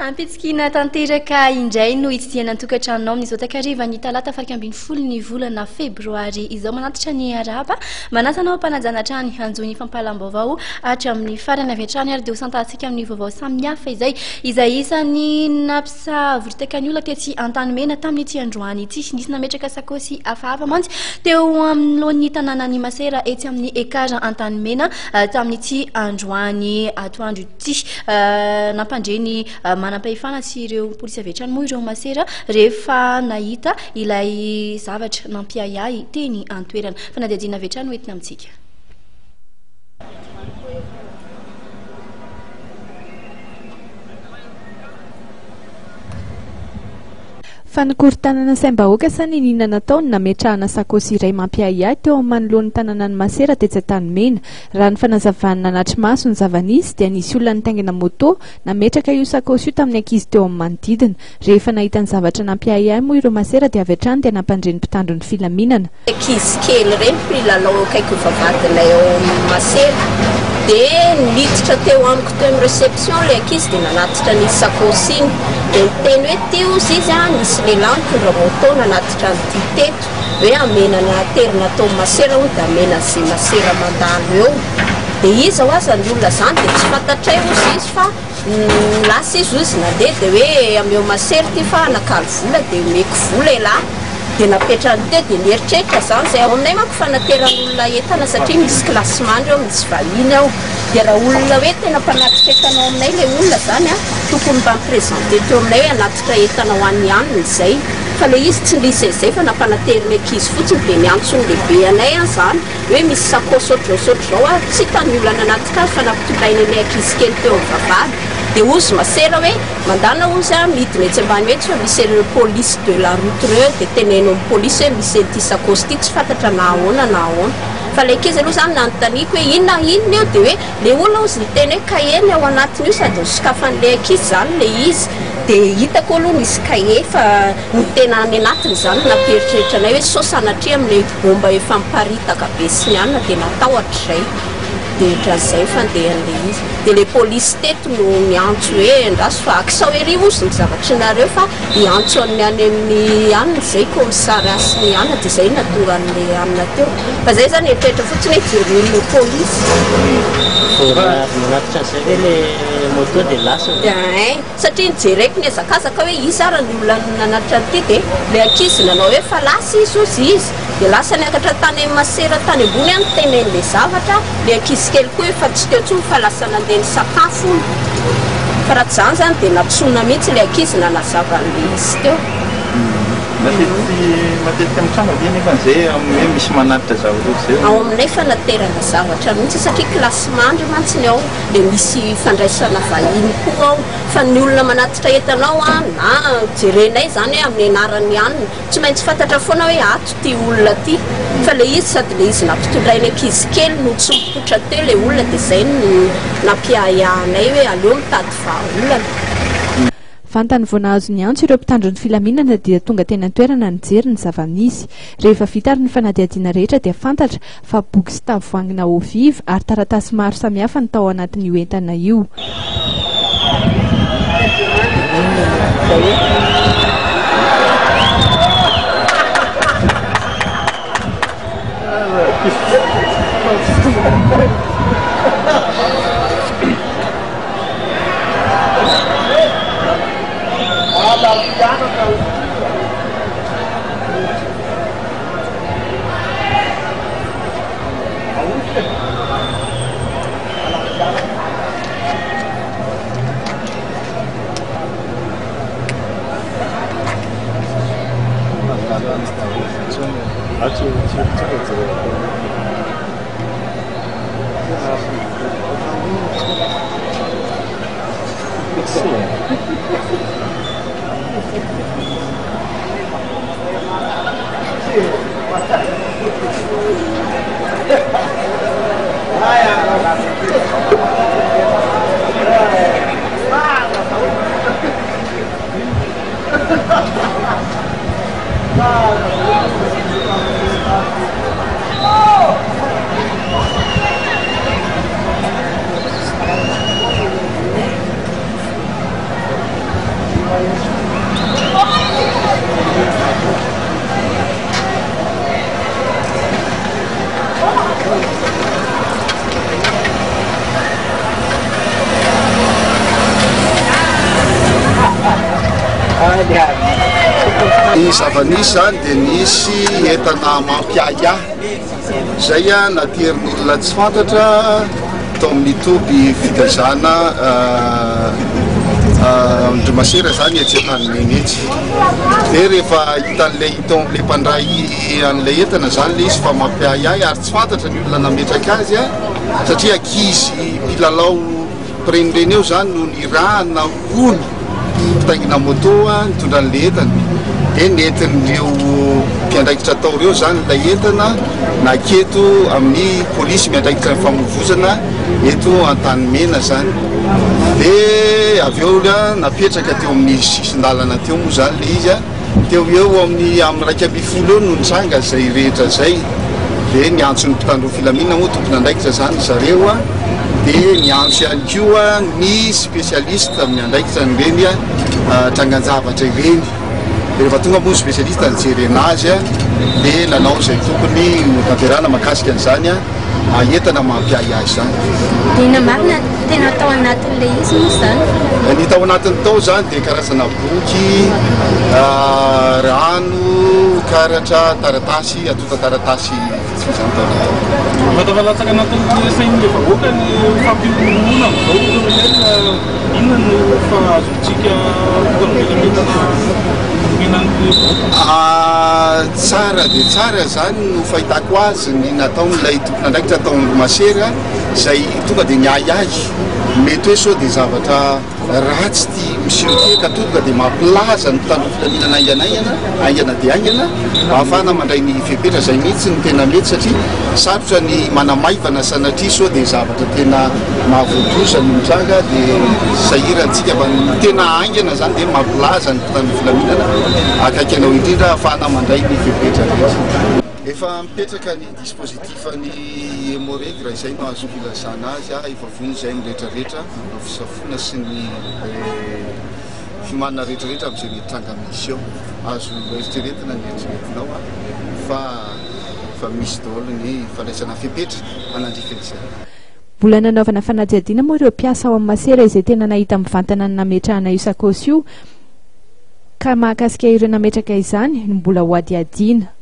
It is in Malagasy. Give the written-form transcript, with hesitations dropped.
Ampitsikina tanteraka indray no hitsidiana tokantrano amin'izao takariva ny talata farika ambin'ny folo ny volana febroary izao manatitra ny araba manasanao mpanajana trany anjony fampalam-baovao hatramin'ny farany avy hatrany ary dia ho santatsika amin'ny vaovao samihafa izay isany nampisavoritaka ny olona tetsy Antanimena tamin'ny ity androany ity nisy nametraka sakosy hafahafa mantsy teo amin'lohan'ny tanàna ny Masera etsy amin'ny ekara Antanimena tamin'ny ity androany atoandro ity nampandreny manam-pahefana sy ireo polisy avy hatrany moa ireo Masera rehefa nahita ilay zavatra nampiayay teny an-toerana fanadihadiana avy hatrany hoentina amintsika. Fanikorontanana saim-bahoaka sany ninana nataony nametrahana sakosy iray mampiayay teo manoloan'ny tanàna ny Masera tetsy Antanimena. Raha ny fanazavana nanatry maso ny zava-nisy dia nisy olona nitaingina moto nametraka io sakosy io tamin'ny ankizy teo amin'ny manodidina. Rehefa nahita ny zavatra nampiayay moa ireo Masera dia avy hatrany dia nampandreny mpitandro ny filaminana. Ankizy kely reny mpilalao akaiky vavadinay ao Masera dia niditra teo amiko teo amin'ny reception le ankizy dia nanatitra ny sakosy iny dia niteny hoe teo izy nisy lehilahy mitondra moto nanatitra ny teto hoe amenana terina tao Masera hoy dia amena izay Masera mandalo eo dia izy ao aza ny olona zany dia tsy fantatray ozy izy fa lasa izy nandeha dia hoe ameo Masera ty fa nakalo vola dia omeko vola lehilahy dia napetrany teo dia nieritreritra zany zay ao aminay manko fanateran'olona entana satria misy klassemandry ao misy vahiny ao dia raha olona hoe tena mpanatitra entana ao aminay le olona zany tokony mba miprezante teo aminay hoe anatitra entana ho an'ny aniny izay fa le izy tsy nisy izay fa nampanateriny ankizy fotsiny dia miantsony lehibe anay zany hoe misy sakosy ohatr'izao tsy hitany olona nanatitra azy fa nampitondrainy anay ankizy kely teo amin'ny vavahady dia ozy Masera hoe mandana ozy midina etsy ambany mihetsy fa misy ireo polisy de la route reo dia teneno amin'ny polisy hoe misy an'ity sakosy ity tsy fantatra na ahoana na ahoana fa le ankizy aloha zany nanontaniko hoe inona eo dia hoe le olona ozy niteny hoe kaheny ao anatiny io sady sokafan'le ankizy zany le izy dia hitako aloha nisy kahe fa ny tena any anatiny zany nampieritreritra anay hoe sao sanatria amin'le bomba efa miparitaka be sy ny anina dia natahotra izay dia ohatran'izay fandehan'le izy dia le polisy teto no miantso hoe andraso fa akisao ery ozy ny zavatry nareo fa hiantso any amin'ny anina izay komisary asy ny anina dia izay natonga an'le anina teo fa izay zany eritreritra fotsiny hoe jeren'le polisy nanatitra an'izay hoe le moto dia lasa satria nijereko ny hazakazaka hoe izy ara ny olona nanatitra an'ity dia le ankizy nanao hoe fa lasa izy ozy izy dia lasa niakatra tany Masera tany ambony any tenen'le zavatra le ankizy kely koa efa tsy teo tsony fa lasa nandeha ny sakafo fa raha tsy zany dia natsona mihitsy le ankizy nanazava'le izy teo. Matetika amin'ny trano dia nefa izay hoe misy manatitra zavatra izay ao aminay fanaterana zavatra mihitsy satria klassemandry mantsiny ao dia misy fandraisana vahiny koa ao fa ny olona manatitra entanao na jerenay zany hoe amin'ny anarany anina tsy maintsy fantatra foana hoe ato ty olona ty fa le izy sady le izy nampitondrainy ankizy kely no tsy mipotra teo le olona dia izay no nampiayanay hoe aleo mitady vahaolana. Fantany vao nahazo ny antso ireo mpitandro ny filaminana dia tonga teny an-toerana nijery ny zava-nisy. Rehefa vita ary ny fanadihadiana rehetra dia fantatra fa boky sy tavoahangy oviva ary taratasy maro samihafa ny tao anatin'io entana io. ny zava-nisy zany dia nisy entana mampiaya zay a naterin'olona tsy fantatra tao amin'ny toby fitazana Andriamasera zany etsetany etsy dia rehefa hitan'ilay tao amin'ilay mpandray an'ilay entana zany le izy fa mampiayay ary tsy fantatra ny olona nametraka azy a satria ankizy mpilalao prenireny eo zany no ny rana ony mpitaingina moto a nitondra an'ilay entana dia nentin'ireo mpiandraikitra tao reo zany ilay entana naketo amin'ny polisy miandraikitra ny famovozana eto an-tany mena zany dia avy eo napetraka teo amin'ny sisin-dalana teo moa zany le izy a teo eo amin'ny raika amby folo eo no nitsanga zay rehetra zay dia niantsony mpitandro filaminana moa tompony andraikitra zany zareo a dia niantso ihany koa ny spécialiste amin'ny andraikitra nyreny a trangan-javatra ireny rehefa tonga moa spécialiste nijery anazy a dia nanao zay tokony tanterana mahakasika an'izany a entana mampiay azy zany. Dina marina tena tao anatin'ilay izy moa zany? Ny tao anatiny tao zany dia karazana boky, rano, karatra, taratasy, atota taratasy zany tao anatiny. Matavalatsaka anatin'ny sain'ilay vahoaka ny fampiomonana amin'izao inona no fahazontsika tsara dia tsara zany no fahitako azy ny nataon'ilay tompony andraikitra tao Andriamasera zay tonga dia niay azy mety hoe sao dia zavatra ratsy ty misehote ka tonga dia mampilaza ny mpitandro filaminana aingana dia aingana ahafahana mandray ny fepetra zay mihitsy ny tena mety satria sarotra ny manamaivana sanatria sao dia zavatra tena mahavoadosa ny mitranga dia sahirantsika fa ny tena aingana zany dia mampilaza ny mpitandro filaminana akaiky anao indrindra ahafahana mandray ny fepetra rehetra. Efa mipetraka ny dispositif ny hémorragie izay no azo filazana azy efa vony izay ny rehetrarehetra no fisafona sy ny fimanana rehetrarehetra amin'izay mitranga misy eo azo eritreretina ny eritreretinao fa misy daholo ny fandraisana fepetra anandrifan'izay. Mbola nanaovana fanadihadiana moa ireo mpiasa ao amin'ny Masera izay tena nahita mivantana ny nametrahana io sakosy io ka mahakasika ireo nametraka izany no mbola ho adiadiana.